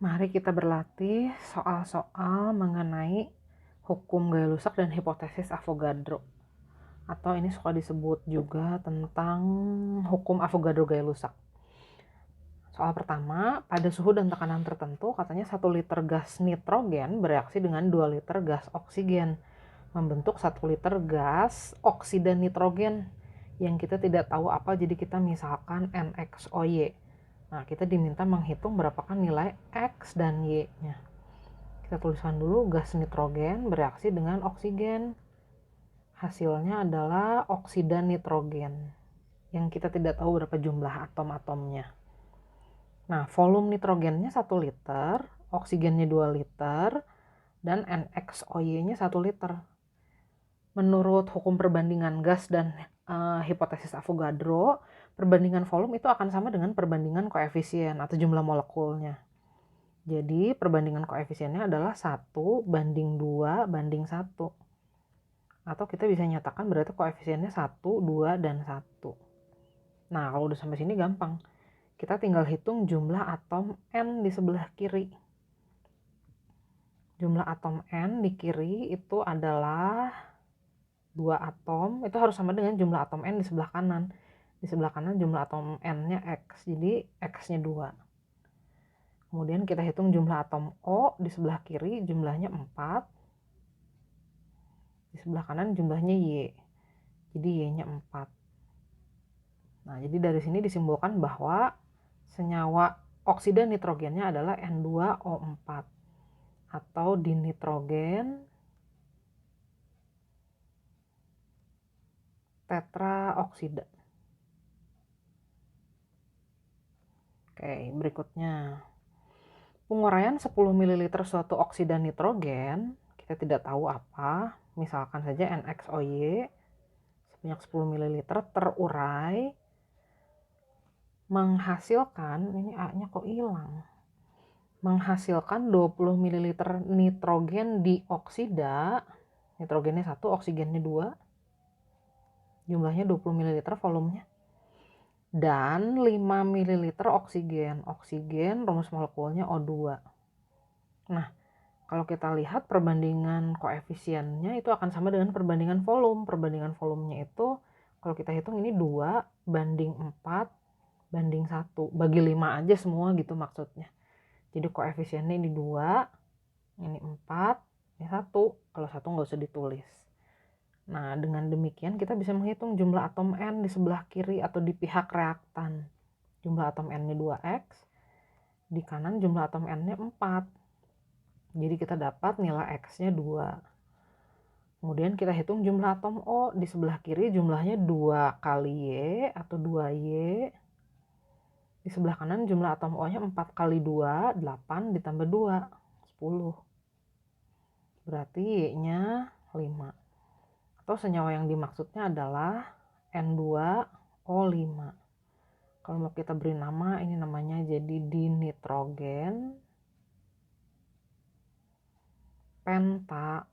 Mari kita berlatih soal-soal mengenai hukum Gay-Lussac dan hipotesis Avogadro. Atau ini suka disebut juga tentang hukum Avogadro-Gay-Lussac. Soal pertama, pada suhu dan tekanan tertentu katanya 1 liter gas nitrogen bereaksi dengan 2 liter gas oksigen, membentuk 1 liter gas oksida nitrogen yang kita tidak tahu apa, jadi kita misalkan NXOY. Nah, kita diminta menghitung berapakah nilai X dan Y-nya. Kita tuliskan dulu gas nitrogen bereaksi dengan oksigen. Hasilnya adalah oksida nitrogen yang kita tidak tahu berapa jumlah atom-atomnya. Nah, volume nitrogennya 1 liter, oksigennya 2 liter, dan NXOY-nya 1 liter. Menurut hukum perbandingan gas dan hipotesis Avogadro, perbandingan volume itu akan sama dengan perbandingan koefisien atau jumlah molekulnya. Jadi perbandingan koefisiennya adalah 1 banding 2 banding 1. Atau kita bisa nyatakan berarti koefisiennya 1, 2, dan 1. Nah, kalau udah sampai sini gampang. Kita tinggal hitung jumlah atom N di sebelah kiri. Jumlah atom N di kiri itu adalah 2 atom, itu harus sama dengan jumlah atom N di sebelah kanan. Di sebelah kanan jumlah atom N-nya X, jadi X-nya 2. Kemudian kita hitung jumlah atom O di sebelah kiri, jumlahnya 4. Di sebelah kanan jumlahnya Y, jadi Y-nya 4. Nah, jadi dari sini disimpulkan bahwa senyawa oksida nitrogennya adalah N2O4 atau dinitrogen tetraoksida. Oke, berikutnya. Penguraian 10 ml suatu oksida nitrogen, kita tidak tahu apa, misalkan saja NXOY, sebanyak 10 ml terurai, menghasilkan, ini A-nya kok hilang, menghasilkan 20 ml nitrogen dioksida, nitrogennya 1, oksigennya 2, jumlahnya 20 ml volumenya, dan 5 ml oksigen rumus molekulnya O2. Nah, kalau kita lihat perbandingan koefisiennya itu akan sama dengan perbandingan volume. Perbandingan volumenya itu kalau kita hitung ini 2 banding 4 banding 1. Bagi 5 aja semua gitu maksudnya. Jadi koefisiennya ini 2, ini 4, ini 1. Kalau 1 nggak usah ditulis. Nah, dengan demikian kita bisa menghitung jumlah atom N di sebelah kiri atau di pihak reaktan. Jumlah atom N-nya 2X, di kanan jumlah atom N-nya 4. Jadi kita dapat nilai X-nya 2. Kemudian kita hitung jumlah atom O di sebelah kiri, jumlahnya 2 kali Y atau 2Y. Di sebelah kanan jumlah atom O-nya 4 kali 2, 8 ditambah 2, 10. Berarti Y-nya 5. Atau senyawa yang dimaksudnya adalah N2O5. Kalau mau kita beri nama, ini namanya jadi dinitrogen pentaoksida.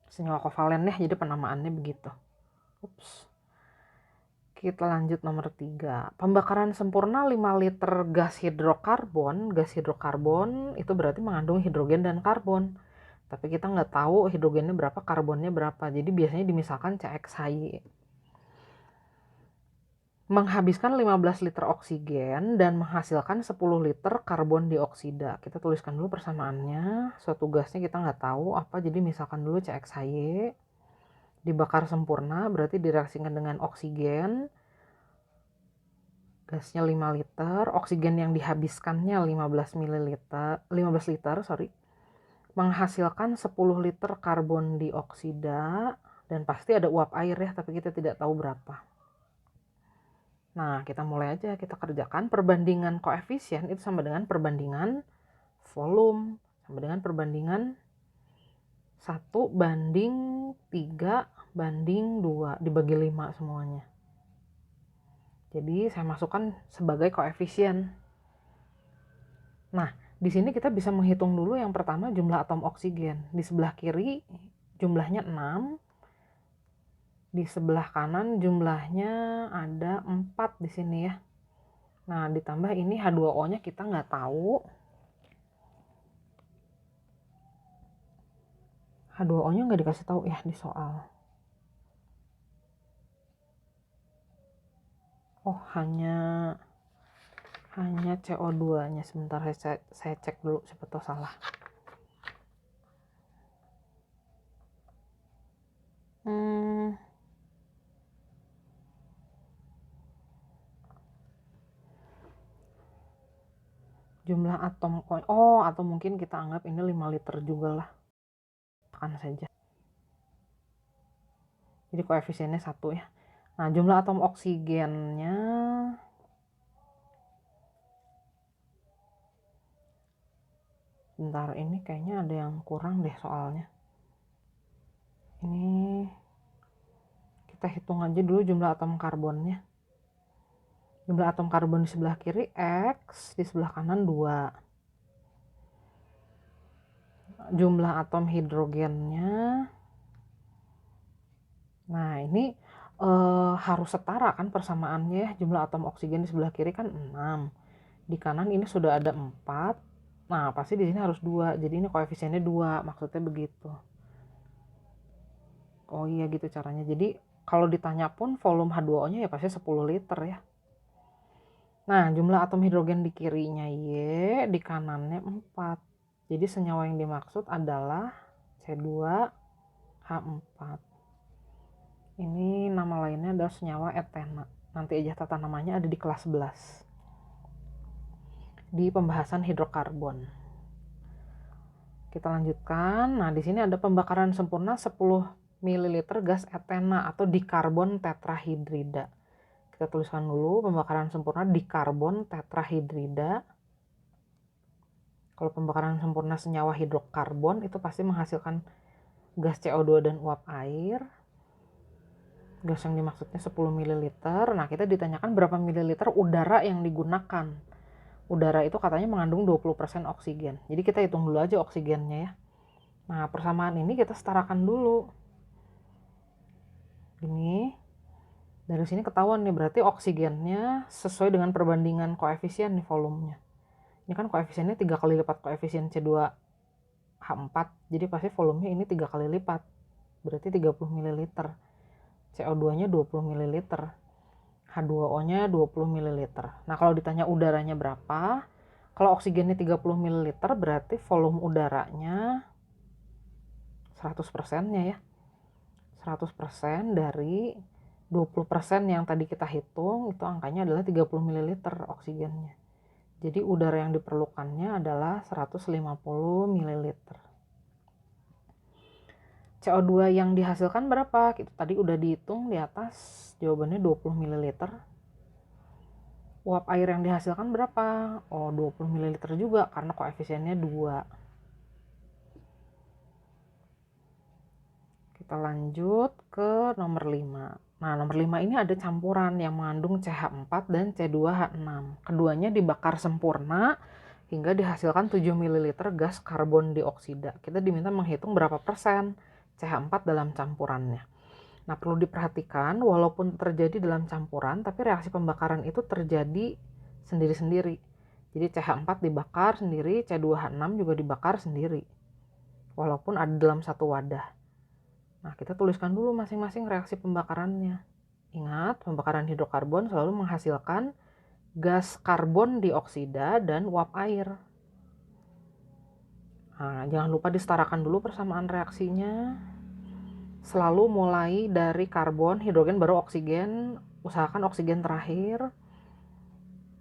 Senyawa kovalen ya, jadi penamaannya begitu. Ups. Kita lanjut nomor 3. Pembakaran sempurna 5 liter gas hidrokarbon. Gas hidrokarbon itu berarti mengandung hidrogen dan karbon. Tapi kita nggak tahu hidrogennya berapa, karbonnya berapa. Jadi biasanya dimisalkan CXHY. Menghabiskan 15 liter oksigen dan menghasilkan 10 liter karbon dioksida. Kita tuliskan dulu persamaannya. Suatu gasnya kita nggak tahu apa, jadi misalkan dulu CXHY. Dibakar sempurna berarti direaksikan dengan oksigen, gasnya 5 liter, oksigen yang dihabiskannya 15 liter, menghasilkan 10 liter karbon dioksida, dan pasti ada uap air ya, tapi kita tidak tahu berapa. Nah, kita mulai aja, kita kerjakan perbandingan koefisien itu sama dengan perbandingan volume, sama dengan perbandingan 1 banding 3 banding 2 dibagi 5 semuanya. Jadi saya masukkan sebagai koefisien. Nah, di sini kita bisa menghitung dulu yang pertama jumlah atom oksigen. Di sebelah kiri jumlahnya 6. Di sebelah kanan jumlahnya ada 4 di sini ya. Nah, ditambah ini H2O-nya kita nggak tahu. H2O-nya nggak dikasih tahu ya di soal. Oh, hanya CO2-nya. Sebentar saya cek dulu, siapa tahu salah. Jumlah atom atau mungkin kita anggap ini 5 liter juga lah. Tekan saja. Jadi koefisiennya 1 ya. Nah, jumlah atom oksigennya bentar, ini kayaknya ada yang kurang deh soalnya. Ini kita hitung aja dulu jumlah atom karbonnya. Jumlah atom karbon di sebelah kiri X, di sebelah kanan 2. Jumlah atom hidrogennya, nah ini harus setara kan persamaannya. Jumlah atom oksigen di sebelah kiri kan 6. Di kanan ini sudah ada 4. Nah, pasti di sini harus 2. Jadi ini koefisiennya 2, maksudnya begitu. Oh iya gitu caranya. Jadi kalau ditanya pun volume H2O-nya ya pasti 10 liter ya. Nah, jumlah atom hidrogen di kirinya Y, di kanannya 4. Jadi senyawa yang dimaksud adalah C2H4. Ini nama lainnya adalah senyawa etena. Nanti aja tata namanya ada di kelas 11. Di pembahasan hidrokarbon. Kita lanjutkan. Nah, di sini ada pembakaran sempurna 10 ml gas etena atau dikarbon tetrahidrida. Kita tuliskan dulu pembakaran sempurna dikarbon tetrahidrida. Kalau pembakaran sempurna senyawa hidrokarbon itu pasti menghasilkan gas CO2 dan uap air. Gas yang dimaksudnya 10 ml. Nah, kita ditanyakan berapa mililiter udara yang digunakan. Udara itu katanya mengandung 20% oksigen. Jadi kita hitung dulu aja oksigennya ya. Nah, persamaan ini kita setarakan dulu. Ini dari sini ketahuan nih, berarti oksigennya sesuai dengan perbandingan koefisien nih volumenya. Ini kan koefisiennya 3 kali lipat koefisien C2H4. Jadi pasti volumenya ini 3 kali lipat. Berarti 30 ml. CO2-nya 20 ml. H2O-nya 20 ml. Nah, kalau ditanya udaranya berapa? Kalau oksigennya 30 ml berarti volume udaranya 100%-nya ya. 100% dari 20% yang tadi kita hitung, itu angkanya adalah 30 ml oksigennya. Jadi udara yang diperlukannya adalah 150 ml. CO2 yang dihasilkan berapa? Itu tadi udah dihitung di atas, jawabannya 20 ml. Uap air yang dihasilkan berapa? Oh, 20 ml juga karena koefisiennya 2. Kita lanjut ke nomor 5. Nah, nomor 5 ini ada campuran yang mengandung CH4 dan C2H6. Keduanya dibakar sempurna hingga dihasilkan 7 ml gas karbon dioksida. Kita diminta menghitung berapa persen CH4 dalam campurannya. Nah, perlu diperhatikan walaupun terjadi dalam campuran, tapi reaksi pembakaran itu terjadi sendiri-sendiri. Jadi CH4 dibakar sendiri, C2H6 juga dibakar sendiri. Walaupun ada dalam satu wadah. Nah, kita tuliskan dulu masing-masing reaksi pembakarannya. Ingat, pembakaran hidrokarbon selalu menghasilkan gas karbon dioksida dan uap air. Nah, jangan lupa disetarakan dulu persamaan reaksinya. Selalu mulai dari karbon, hidrogen, baru oksigen. Usahakan oksigen terakhir.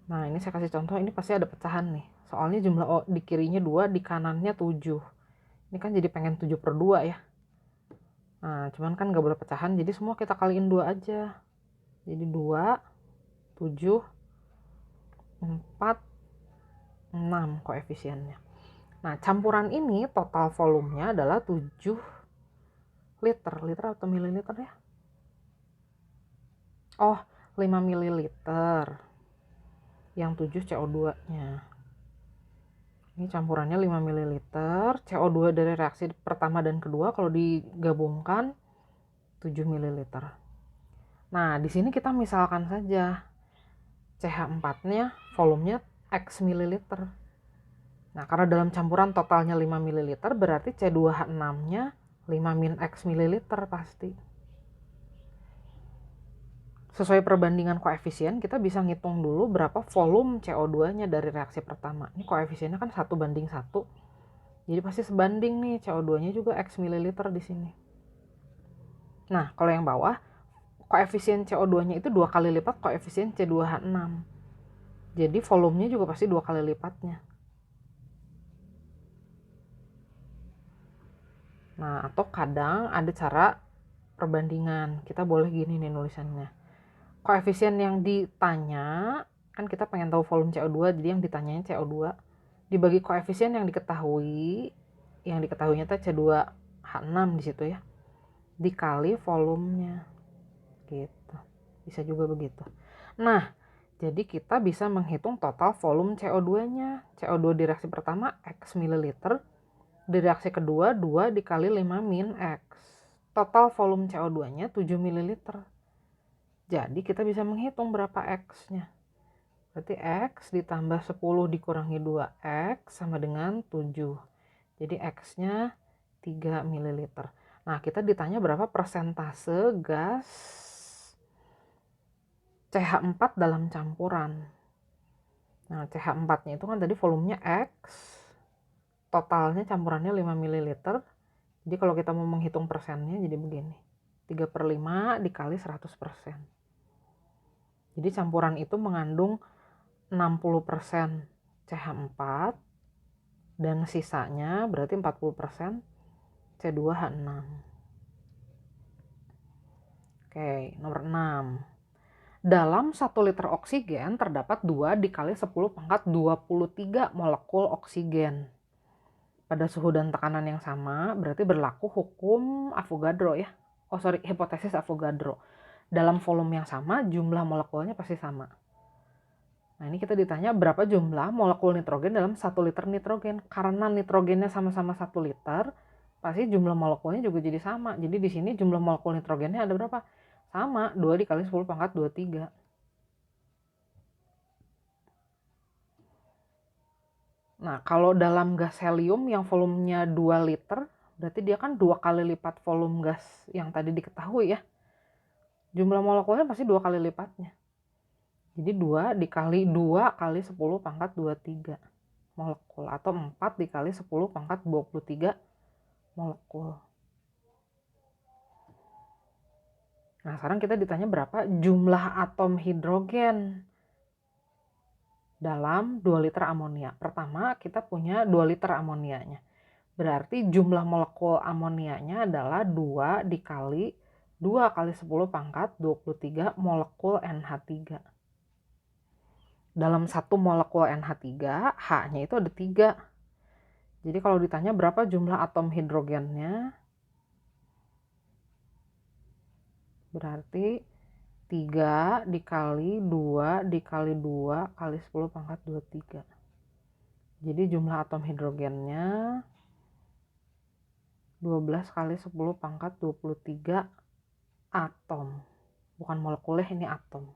Nah, ini saya kasih contoh, ini pasti ada pecahan nih. Soalnya jumlah di kirinya 2, di kanannya 7. Ini kan jadi pengen 7/2 ya. Nah, cuman kan gak boleh pecahan, jadi semua kita kaliin 2 aja. Jadi 2, 7, 4, 6 koefisiennya. Nah, campuran ini total volumenya adalah 7 liter. Liter atau mililiter ya? Oh, 5 mililiter. Yang 7 CO2-nya. Ini campurannya 5 ml. CO2 dari reaksi pertama dan kedua kalau digabungkan 7 ml. Nah, di sini kita misalkan saja CH4-nya volumenya X mililiter. Nah, karena dalam campuran totalnya 5 ml, berarti C2H6-nya 5 min X mililiter pasti. Sesuai perbandingan koefisien, kita bisa ngitung dulu berapa volume CO2-nya dari reaksi pertama. Ini koefisiennya kan 1:1. Jadi pasti sebanding nih, CO2-nya juga X mililiter di sini. Nah, kalau yang bawah, koefisien CO2-nya itu 2 kali lipat koefisien C2H6. Jadi volumenya juga pasti 2 kali lipatnya. Nah, atau kadang ada cara perbandingan. Kita boleh gini nih nulisannya. Koefisien yang ditanya, kan kita pengen tahu volume CO2, jadi yang ditanyain CO2 dibagi koefisien yang diketahuinya teh C2H6 di situ ya, dikali volumenya gitu. Bisa juga begitu. Nah, jadi kita bisa menghitung total volume CO2-nya. CO2 di reaksi pertama X mililiter, di reaksi kedua 2 dikali 5 min X. Total volume CO2-nya 7 mililiter. Jadi kita bisa menghitung berapa X-nya. Berarti X ditambah 10 dikurangi 2X sama dengan 7. Jadi X-nya 3 ml. Nah, kita ditanya berapa persentase gas CH4 dalam campuran. Nah, CH4-nya itu kan tadi volumenya X, totalnya campurannya 5 ml. Jadi kalau kita mau menghitung persennya jadi begini. 3/5 dikali 100%. Jadi campuran itu mengandung 60% CH4 dan sisanya berarti 40% C2H6. Oke, nomor 6. Dalam 1 liter oksigen terdapat 2 dikali 10 pangkat 23 molekul oksigen. Pada suhu dan tekanan yang sama berarti berlaku hukum Avogadro ya. Hipotesis Avogadro. Dalam volume yang sama jumlah molekulnya pasti sama. Nah, ini kita ditanya berapa jumlah molekul nitrogen dalam 1 liter nitrogen. Karena nitrogennya sama-sama 1 liter, pasti jumlah molekulnya juga jadi sama. Jadi di sini jumlah molekul nitrogennya ada berapa? Sama, 2 dikali 10 pangkat 23. Nah, kalau dalam gas helium yang volumenya 2 liter, berarti dia kan 2 kali lipat volume gas yang tadi diketahui ya. Jumlah molekulnya pasti 2 kali lipatnya. Jadi 2 dikali 2 kali 10 pangkat 23 molekul. Atau 4 dikali 10 pangkat 23 molekul. Nah, sekarang kita ditanya berapa jumlah atom hidrogen dalam 2 liter amonia. Pertama, kita punya 2 liter amonianya. Berarti jumlah molekul amonianya adalah 2 dikali 2 kali 10 pangkat 23 molekul NH3. Dalam 1 molekul NH3, H-nya itu ada 3. Jadi kalau ditanya berapa jumlah atom hidrogennya, berarti 3 dikali 2 dikali 2 kali 10 pangkat 23. Jadi jumlah atom hidrogennya 12 kali 10 pangkat 23 atom. Bukan molekul, ini atom.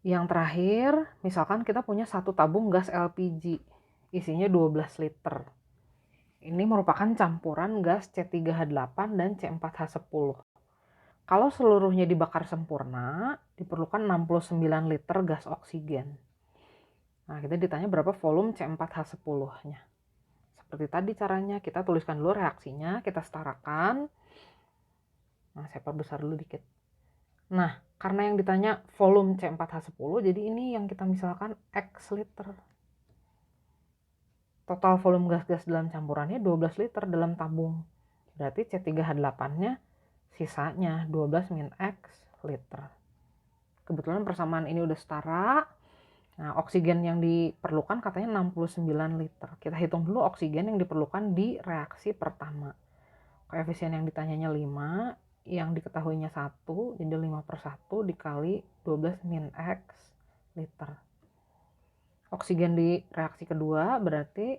Yang terakhir, misalkan kita punya 1 tabung gas LPG, isinya 12 liter. Ini merupakan campuran gas C3H8 dan C4H10. Kalau seluruhnya dibakar sempurna, diperlukan 69 liter gas oksigen. Nah, kita ditanya berapa volume C4H10-nya. Seperti tadi caranya, kita tuliskan dulu reaksinya, kita setarakan. Nah, saya perbesar dulu dikit. Nah, karena yang ditanya volume C4H10, jadi ini yang kita misalkan X liter. Total volume gas-gas dalam campurannya 12 liter dalam tabung. Berarti C3H8-nya sisanya 12 min X liter. Kebetulan persamaan ini udah setara. Nah, oksigen yang diperlukan katanya 69 liter. Kita hitung dulu oksigen yang diperlukan di reaksi pertama. Koefisien yang ditanyanya 5, yang diketahuinya 1, jadi 5/1 dikali 12 min X liter. Oksigen di reaksi kedua berarti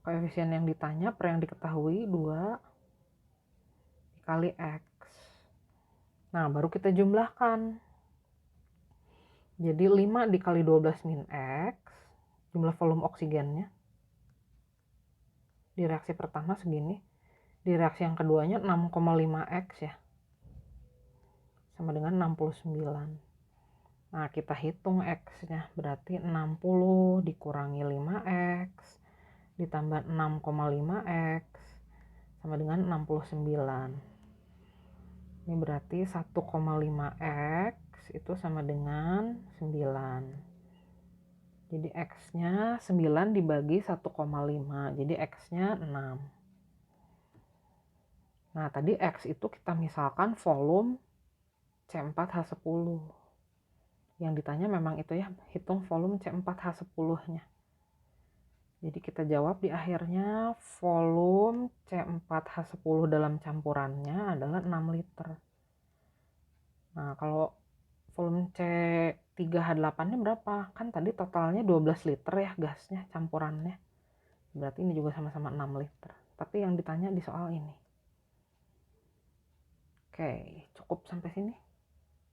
koefisien yang ditanya per yang diketahui 2, kali X. Nah, baru kita jumlahkan. Jadi 5 dikali 12 min X, jumlah volume oksigennya. Di reaksi pertama segini. Di reaksi yang keduanya 6,5 X ya. Sama dengan 69. Nah, kita hitung X-nya. Berarti 60 dikurangi 5X ditambah 6,5X sama dengan 69. Ini berarti 1,5X itu sama dengan 9. Jadi X-nya 9 dibagi 1,5. Jadi X-nya 6. Nah, tadi X itu kita misalkan volume C4H10. Yang ditanya memang itu ya, hitung volume C4H10-nya. Jadi kita jawab di akhirnya volume C4H10 dalam campurannya adalah 6 liter. Nah, kalau volume C3H8-nya berapa? Kan tadi totalnya 12 liter ya gasnya, campurannya. Berarti ini juga sama-sama 6 liter. Tapi yang ditanya di soal ini. Oke, cukup sampai sini.